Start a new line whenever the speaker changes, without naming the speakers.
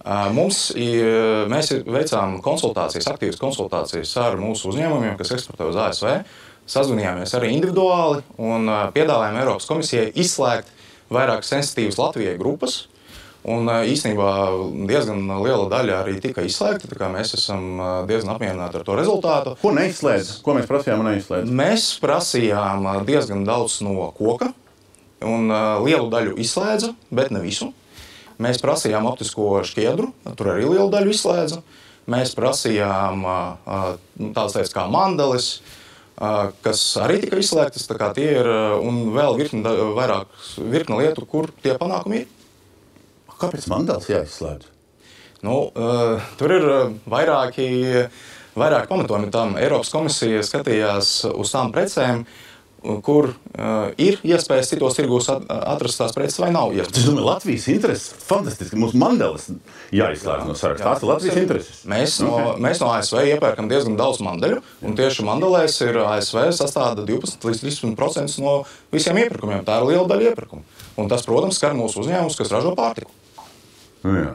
Mēs veicām konsultācijas, aktīvas konsultācijas ar mūsu uzņēmumiem, kas eksportē uz ASV. Sazvanījāmies arī individuāli un piedāvājām Eiropas komisijai izslēgt vairāk sensitīvas Latvijai grupas. Un īstenībā diezgan liela daļa arī tika izslēgta, tā kā mēs esam diezgan apmierināti ar to rezultātu.
Ko neizslēdz? Ko mēs prasījām un neizslēdz?
Mēs prasījām diezgan daudz no koka un lielu daļu izslēdza, bet ne visu. Mēs prasījām optisko šķiedru, tur arī lielu daļu izslēdza. Mēs prasījām tādas lietas kā mandelis, kas arī tika izslēgtas, tā kā tie ir, un vēl virkne lietu, kur tie panākumi ir.
Kāpēc mandelis jāizslēdz?
Tur ir vairāki pamatojumi tam. Eiropas komisija skatījās uz tām precēm, kur ir iespējas citos tirgos atrast tās preces vai nav iespējas.
Es domāju, Latvijas intereses fantastiski. Mums mandelis jāizslēdz no saraksta. Tās ir Latvijas intereses.
Mēs no ASV iepērkam diezgan daudz mandeļu, un tieši mandelēs ir ASV sastāda 12 līdz 13% no visiem iepirkumiem. Tā ir liela daļa iepirkumu. Un tas, protams, skar mūsu uzņēmumus, kas ražo pārtiku.
Jā.